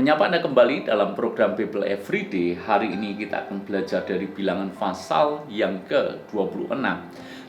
Menyapa Anda kembali dalam program Bible Everyday. Hari ini kita akan belajar dari bilangan pasal yang ke-26.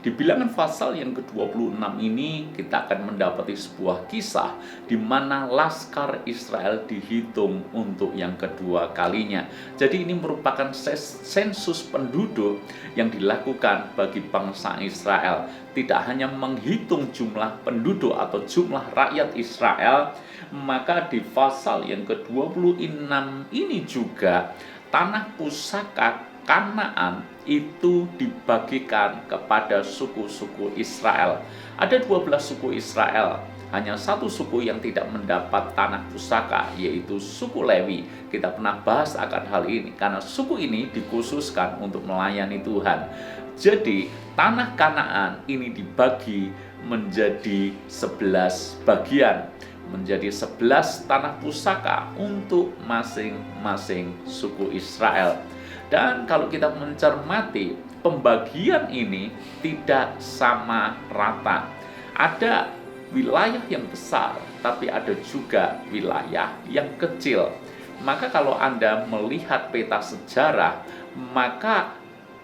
Di bilangan pasal yang ke-26 ini kita akan mendapati sebuah kisah di mana Laskar Israel dihitung untuk yang kedua kalinya. Jadi ini merupakan sensus penduduk yang dilakukan bagi bangsa Israel. Tidak hanya menghitung jumlah penduduk atau jumlah rakyat Israel, maka di pasal yang ke-26 ini juga tanah pusaka Kanaan itu dibagikan kepada suku-suku Israel. Ada 12 suku Israel, hanya satu suku yang tidak mendapat tanah pusaka, yaitu suku Lewi. Kita pernah bahas akan hal ini, karena suku ini dikhususkan untuk melayani Tuhan. Jadi, tanah Kanaan ini dibagi menjadi 11 bagian, menjadi 11 tanah pusaka untuk masing-masing suku Israel. Dan kalau kita mencermati, pembagian ini tidak sama rata. Ada wilayah yang besar, tapi ada juga wilayah yang kecil. Maka kalau Anda melihat peta sejarah, maka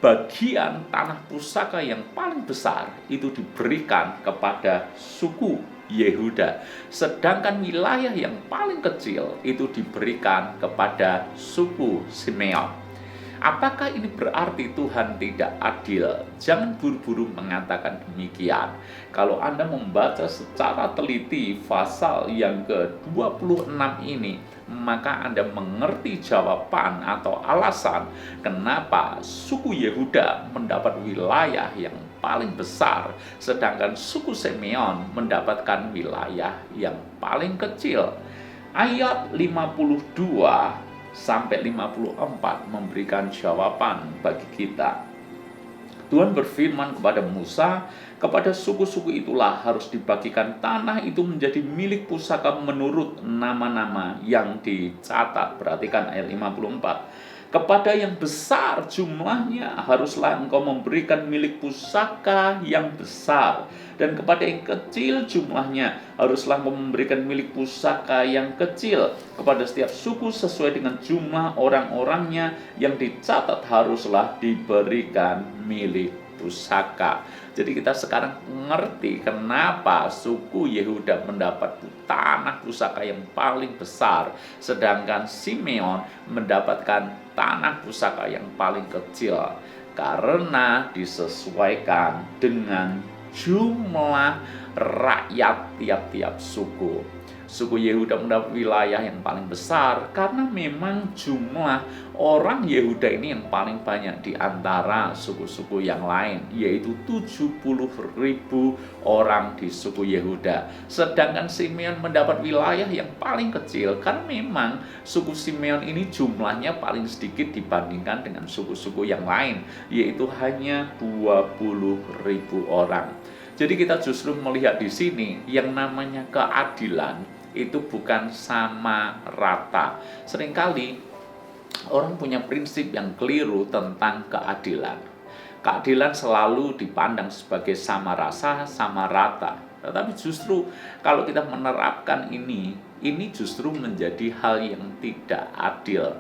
bagian tanah pusaka yang paling besar itu diberikan kepada suku Yehuda. Sedangkan wilayah yang paling kecil itu diberikan kepada suku Simeon. Apakah ini berarti Tuhan tidak adil? Jangan buru-buru mengatakan demikian. Kalau Anda membaca secara teliti pasal yang ke-26 ini, maka Anda mengerti jawaban atau alasan kenapa suku Yehuda mendapat wilayah yang paling besar, sedangkan suku Simeon mendapatkan wilayah yang paling kecil. Ayat 52 sampai 54 memberikan jawaban bagi kita. Tuhan berfirman kepada Musa, kepada suku-suku itulah harus dibagikan tanah itu menjadi milik pusaka menurut nama-nama yang dicatat. Perhatikan ayat 54. Kepada yang besar jumlahnya haruslah engkau memberikan milik pusaka yang besar, dan kepada yang kecil jumlahnya haruslah engkau memberikan milik pusaka yang kecil. Kepada setiap suku sesuai dengan jumlah orang-orangnya yang dicatat haruslah diberikan milik pusaka. Jadi kita sekarang mengerti kenapa suku Yehuda mendapat tanah pusaka yang paling besar, sedangkan Simeon mendapatkan tanah pusaka yang paling kecil, karena disesuaikan dengan jumlah rakyat tiap-tiap suku. Suku Yehuda mendapat wilayah yang paling besar karena memang jumlah orang Yehuda ini yang paling banyak di antara suku-suku yang lain, yaitu 70.000 orang di suku Yehuda. Sedangkan Simeon mendapat wilayah yang paling kecil karena memang suku Simeon ini jumlahnya paling sedikit dibandingkan dengan suku-suku yang lain, yaitu hanya 20.000 orang. Jadi kita justru melihat di sini yang namanya keadilan itu bukan sama rata. Seringkali orang punya prinsip yang keliru tentang keadilan. Keadilan selalu dipandang sebagai sama rasa, sama rata. Tetapi justru kalau kita menerapkan ini justru menjadi hal yang tidak adil.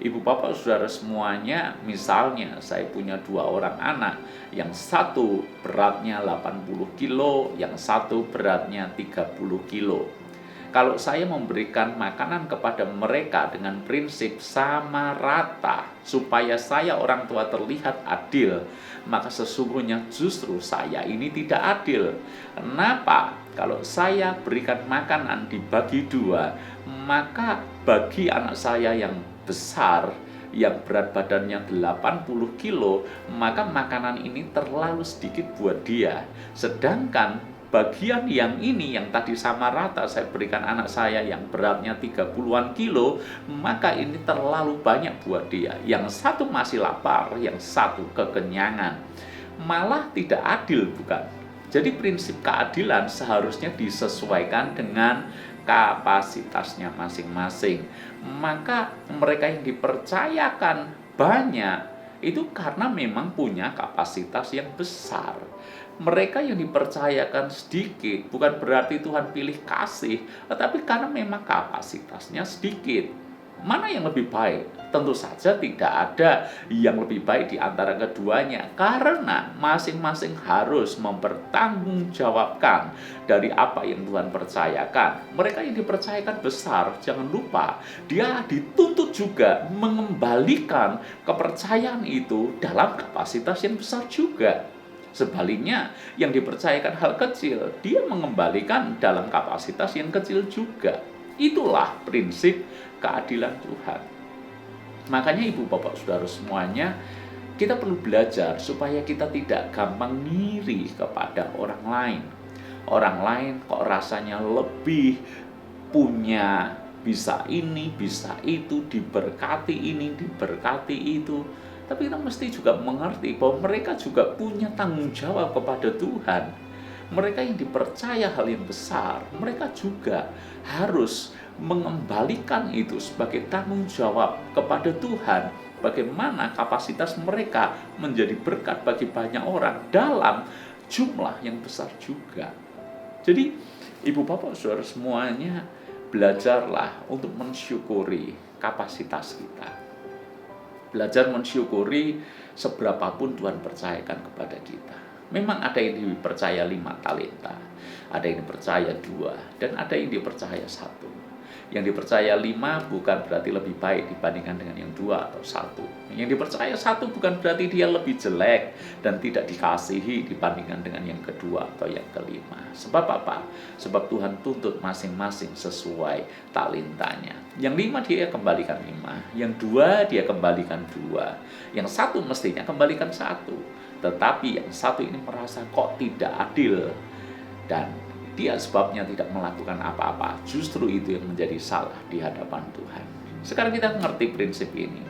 Ibu bapak saudara semuanya, misalnya saya punya 2 orang anak, yang satu beratnya 80 kilo, yang satu beratnya 30 kilo. Kalau saya memberikan makanan kepada mereka dengan prinsip sama rata, supaya saya orang tua terlihat adil, maka sesungguhnya justru saya ini tidak adil. Kenapa? Kalau saya berikan makanan dibagi 2, maka bagi anak saya yang besar, yang berat badannya 80 kilo, maka makanan ini terlalu sedikit buat dia. Sedangkan bagian yang ini yang tadi sama rata saya berikan anak saya yang beratnya 30-an kilo, maka ini terlalu banyak buat dia. Yang satu masih lapar, yang satu kekenyangan. Malah tidak adil, bukan? Jadi prinsip keadilan seharusnya disesuaikan dengan kapasitasnya masing-masing. Maka mereka yang dipercayakan banyak itu karena memang punya kapasitas yang besar. Mereka yang dipercayakan sedikit bukan berarti Tuhan pilih kasih, tetapi karena memang kapasitasnya sedikit. Mana yang lebih baik? Tentu saja tidak ada yang lebih baik di antara keduanya, karena masing-masing harus mempertanggungjawabkan dari apa yang Tuhan percayakan. Mereka yang dipercayakan besar, jangan lupa, dia dituntut juga mengembalikan kepercayaan itu dalam kapasitas yang besar juga. Sebaliknya, yang dipercayakan hal kecil, dia mengembalikan dalam kapasitas yang kecil juga. Itulah prinsip keadilan Tuhan. Makanya ibu bapak saudara semuanya, kita perlu belajar supaya kita tidak gampang ngiri kepada orang lain. Orang lain kok rasanya lebih punya, bisa ini, bisa itu, diberkati ini, diberkati itu. Tapi kita mesti juga mengerti bahwa mereka juga punya tanggung jawab kepada Tuhan. Mereka yang dipercaya hal yang besar, mereka juga harus mengembalikan itu sebagai tanggung jawab kepada Tuhan. Bagaimana kapasitas mereka menjadi berkat bagi banyak orang dalam jumlah yang besar juga. Jadi, ibu bapak saudara semuanya, belajarlah untuk mensyukuri kapasitas kita. Belajar mensyukuri seberapapun Tuhan percayakan kepada kita. Memang ada yang dipercaya 5 talenta, ada yang dipercaya 2, dan ada yang dipercaya 1. Yang dipercaya 5 bukan berarti lebih baik dibandingkan dengan yang 2 atau 1. Yang dipercaya 1 bukan berarti dia lebih jelek dan tidak dikasihi dibandingkan dengan yang kedua atau yang kelima. Sebab apa? Sebab Tuhan tuntut masing-masing sesuai talentanya. Yang 5 dia kembalikan 5, yang 2 dia kembalikan 2, yang 1 mestinya kembalikan 1. Tetapi yang 1 ini merasa kok tidak adil, dan dia sebabnya tidak melakukan apa-apa. Justru itu yang menjadi salah di hadapan Tuhan. Sekarang kita mengerti prinsip ini.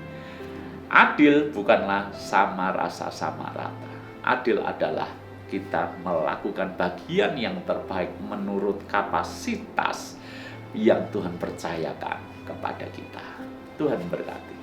Adil bukanlah sama rasa sama rata. Adil adalah kita melakukan bagian yang terbaik menurut kapasitas yang Tuhan percayakan kepada kita. Tuhan berkati.